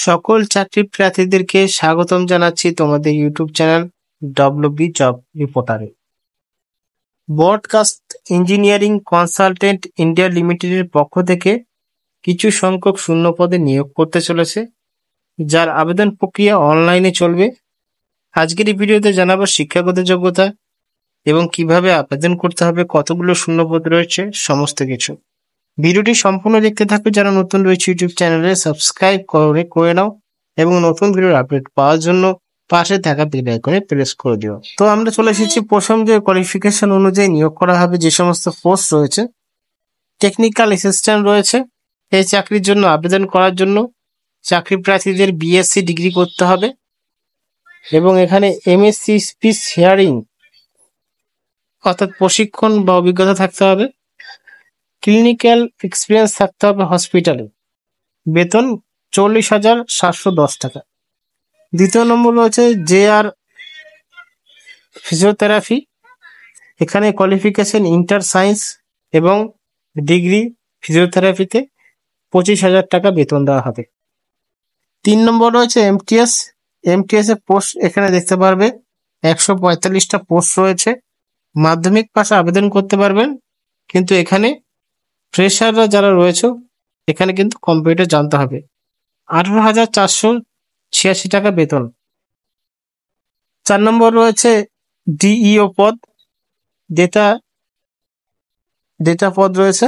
সকল চাকরি প্রার্থীদেরকে স্বাগতম জানাচ্ছি তোমাদের ইউটিউব চ্যানেল ডব্লিউবি জব রিপোর্টারে। ব্রডকাস্ট ইঞ্জিনিয়ারিং কনসালটেন্ট ইন্ডিয়া লিমিটেডের পক্ষ থেকে কিছু সংখ্যক শূন্য পদে নিয়োগ করতে চলেছে, যার আবেদন প্রক্রিয়া অনলাইনে চলবে। আজকের এই ভিডিওতে জানাবো শিক্ষাগত যোগ্যতা এবং কিভাবে আবেদন করতে হবে, কতগুলো শূন্য পদ রয়েছে, সমস্ত কিছু। ভিডিওটি সম্পূর্ণ দেখতে থাকবে। যারা নতুন রয়েছে ইউটিউব চ্যানেলে সাবস্ক্রাইব করে নাও এবং নতুন ভিডিওর আপডেট পাওয়ার জন্য পাশে থাকা বেল আইকনে প্রেস করে দিও। তো আমরা চলে এসেছি প্রথম যে কোয়ালিফিকেশন অনুযায়ী নিয়োগ করা হবে যে সমস্ত পোস্ট রয়েছে। টেকনিক্যাল অ্যাসিস্ট্যান্ট রয়েছে। এই চাকরির জন্য আবেদন করার জন্য চাকরি প্রার্থীদের বিএসসি ডিগ্রি করতে হবে এবং এখানে এমএসসি স্পিচ হিয়ারিং অর্থাৎ প্রশিক্ষণ বা অভিজ্ঞতা থাকতে হবে। ক্লিনিক্যাল এক্সপিরিয়েন্স থাকতে হবে হসপিটালে। বেতন 40,710 টাকা। দ্বিতীয় নম্বর রয়েছে JR ফিজিওথেরাপি। এখানে কোয়ালিফিকেশন ইন্টার সায়েন্স এবং ডিগ্রি ফিজিওথেরাপিতে 25,000 টাকা বেতন দেওয়া হবে। 3 নম্বর রয়েছে MTS এর পোস্ট এখানে দেখতে পারবে 145টা পোস্ট রয়েছে। মাধ্যমিক পাশে আবেদন করতে পারবেন, কিন্তু এখানে ফ্রেশাররা যারা রয়েছে এখানে কিন্তু কম্পিউটার জানতে হবে। 18,486 টাকা বেতন। 4 নম্বর রয়েছে DEO পদ, ডেটা পদ রয়েছে।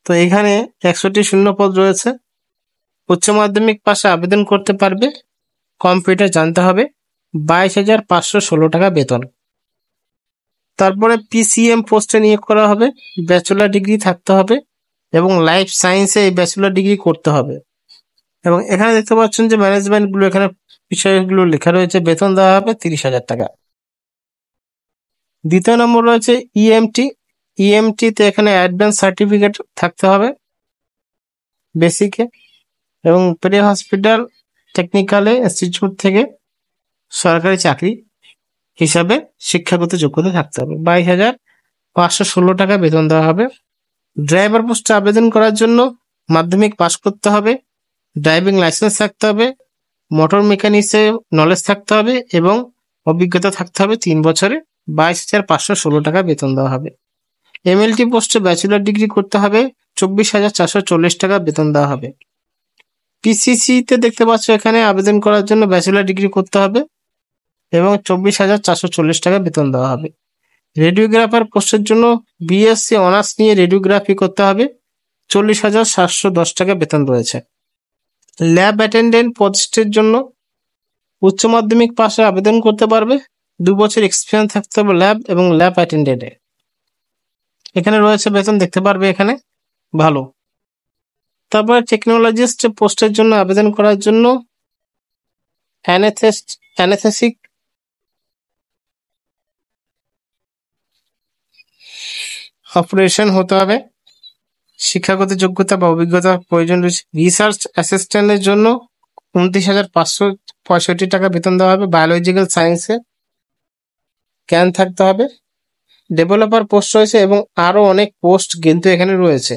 তো এখানে 100টি শূন্য পদ রয়েছে। উচ্চ মাধ্যমিক পাশে আবেদন করতে পারবে, কম্পিউটার জানতে হবে। 22,516 টাকা বেতন। তারপরে PCM পোস্টে নিয়োগ করা হবে। ব্যাচেলর ডিগ্রি থাকতে হবে এবং লাইফ সায়েন্সে এই ব্যাচেলর ডিগ্রি করতে হবে। এবং এখানে দেখতে পাচ্ছেন যে ম্যানেজমেন্ট গুলো, এখানে বিষয়গুলো লেখা রয়েছে। বেতন দেওয়া হবে 30,000 টাকা। দ্বিতীয় নম্বর রয়েছে EMT তে এখানে অ্যাডভান্স সার্টিফিকেট থাকতে হবে বেসিকে, এবং প্রে হসপিটাল টেকনিক্যালে ইনস্টিটিউট থেকে সরকারি চাকরি হিসাবে শিক্ষাগত যোগ্যতা থাকতে হবে। 22,516 টাকা বেতন দেওয়া হবে। ড্রাইভার পোস্টে আবেদন করার জন্য মাধ্যমিক পাস করতে হবে, ড্রাইভিং লাইসেন্স থাকতে হবে, মোটর মেকানিক্সে নলেজ থাকতে হবে এবং অভিজ্ঞতা থাকতে হবে 3 বছরে। 22,516 টাকা বেতন দেওয়া হবে। MLT পোস্টে ব্যাচেলর ডিগ্রি করতে হবে। 24,440 টাকা বেতন দেওয়া হবে। PCC তে দেখতে পাচ্ছ এখানে আবেদন করার জন্য ব্যাচেলর ডিগ্রি করতে হবে এবং 24,440 টাকা বেতন দেওয়া হবে। রেডিওগ্রাফার পোস্টের জন্য BSc অনার্স নিয়ে রেডিওগ্রাফি করতে হবে। 40,710 টাকা বেতন রয়েছে। ল্যাব অ্যাটেন্ডেন্ট পোস্টের জন্য উচ্চ মাধ্যমিক পাশে আবেদন করতে পারবে। 2 বছর এক্সপিরিয়েন্স থাকতে হবে ল্যাব এবং ল্যাব অ্যাটেন্ডেন্টে। এখানে রয়েছে বেতন দেখতে পারবে এখানে ভালো। তারপরে টেকনোলজিস্ট পোস্টের জন্য আবেদন করার জন্য অ্যানেস্থেসিক অপারেশন হতে হবে। শিক্ষাগত যোগ্যতা বা অভিজ্ঞতা প্রয়োজন রয়েছে। রিসার্চ অ্যাসিস্ট্যান্টের জন্য 29,565 টাকা বেতন দেওয়া হবে। বায়োলজিক্যাল সায়েন্সে জ্ঞান থাকতে হবে। ডেভেলপার পোস্ট রয়েছে এবং আরো অনেক পোস্ট কিন্তু এখানে রয়েছে।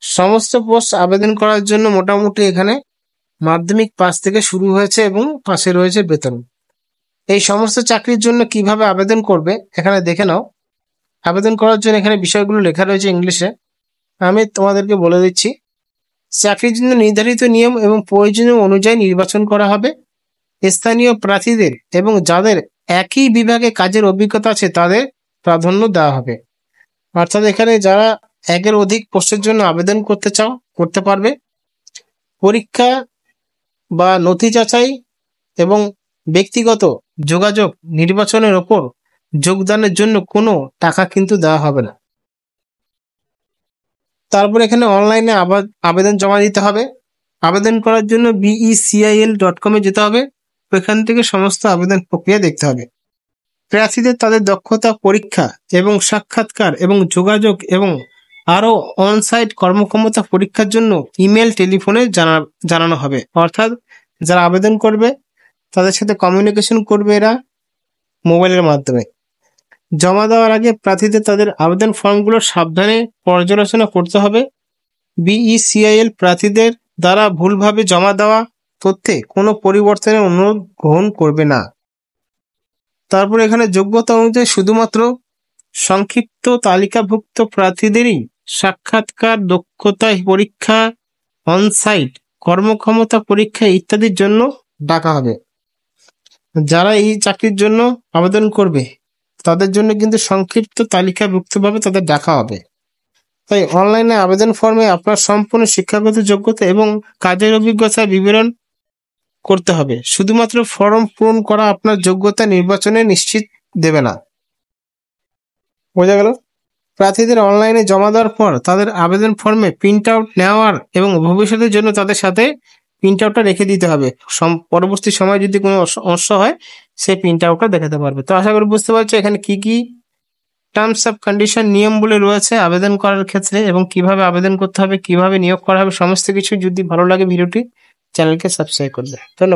সমস্ত পোস্ট আবেদন করার জন্য মোটামুটি এখানে মাধ্যমিক পাস থেকে শুরু হয়েছে এবং পাশে রয়েছে বেতন। এই সমস্ত চাকরির জন্য কিভাবে আবেদন করবে এখানে দেখে নাও। আবেদন করার জন্য এখানে বিষয়গুলো লেখা রয়েছে ইংলিশে, আমি তোমাদেরকে বলে দিচ্ছি। চাকরির জন্য নির্ধারিত নিয়ম এবং প্রয়োজনীয় অনুযায়ী নির্বাচন করা হবে। স্থানীয় প্রার্থীদের এবং যাদের একই বিভাগে কাজের অভিজ্ঞতা আছে তাদের প্রাধান্য দেওয়া হবে। অর্থাৎ এখানে যারা একের অধিক পোস্টের জন্য আবেদন করতে চাও করতে পারবে। পরীক্ষা বা নথি যাচাই এবং ব্যক্তিগত যোগাযোগ নির্বাচনের ওপর যোগদানের জন্য কোনো টাকা কিন্তু দেওয়া হবে না। তারপর এখানে অনলাইনে আবেদন জমা দিতে হবে। আবেদন করার জন্য becil.com এ যেতে হবে। ওইখান থেকে সমস্ত আবেদন প্রক্রিয়া দেখতে হবে। প্রার্থীদের তাদের দক্ষতা পরীক্ষা এবং সাক্ষাৎকার এবং যোগাযোগ এবং আরো অনসাইট কর্মক্ষমতা পরীক্ষার জন্য ইমেল, টেলিফোনে জানানো হবে। অর্থাৎ যারা আবেদন করবে তাদের সাথে কমিউনিকেশন করবে এরা মোবাইলের মাধ্যমে। জমা দেওয়ার আগে প্রার্থীদের তাদের আবেদন ফর্মগুলো সাবধানে পর্যালোচনা করতে হবে। BECIL প্রার্থীদের দ্বারা ভুলভাবে জমা দেওয়া তথ্যে কোনো পরিবর্তনের অনুরোধ গ্রহণ করবে না। তারপর এখানে যোগ্যতা অনুযায়ী শুধুমাত্র সংক্ষিপ্ত তালিকাভুক্ত প্রার্থীদেরই সাক্ষাৎকার, দক্ষতা পরীক্ষা, অনসাইট কর্মক্ষমতা পরীক্ষা ইত্যাদির জন্য ডাকা হবে। যারা এই চাকরির জন্য আবেদন করবে তাদের জন্য কিন্তু সংক্ষিপ্ত তালিকাভুক্তভাবে তাদের ডাকা হবে। তাই অনলাইনে আবেদন ফর্মে আপনার সম্পূর্ণ শিক্ষাগত যোগ্যতা এবং কাজের অভিজ্ঞতার বিবরণ করতে হবে। শুধুমাত্র ফর্ম পূরণ করা আপনার যোগ্যতা নির্বাচনে নিশ্চিত দেবে না। বোঝা গেল? প্রার্থীদের অনলাইনে জমা দেওয়ার পর তাদের আবেদন ফর্মে প্রিন্ট আউট নেওয়ার এবং ভবিষ্যতের জন্য তাদের সাথে প্রিন্ট আউটটা রেখে দিতে হবে। পরবর্তী সময় যদি কোনো সমস্যা হয় সেই প্রিন্ট আউটটা দেখাতে পারবে। তো আশা করি বুঝতে পারছো এখানে কি কি টার্মস অফ কন্ডিশন নিয়মগুলো রয়েছে আবেদন করার ক্ষেত্রে এবং কিভাবে আবেদন করতে হবে, কিভাবে নিয়োগ করা হবে, সমস্ত কিছু। যদি ভালো লাগে ভিডিওটি চ্যানেলকে সাবস্ক্রাইব করবে। ধন্যবাদ।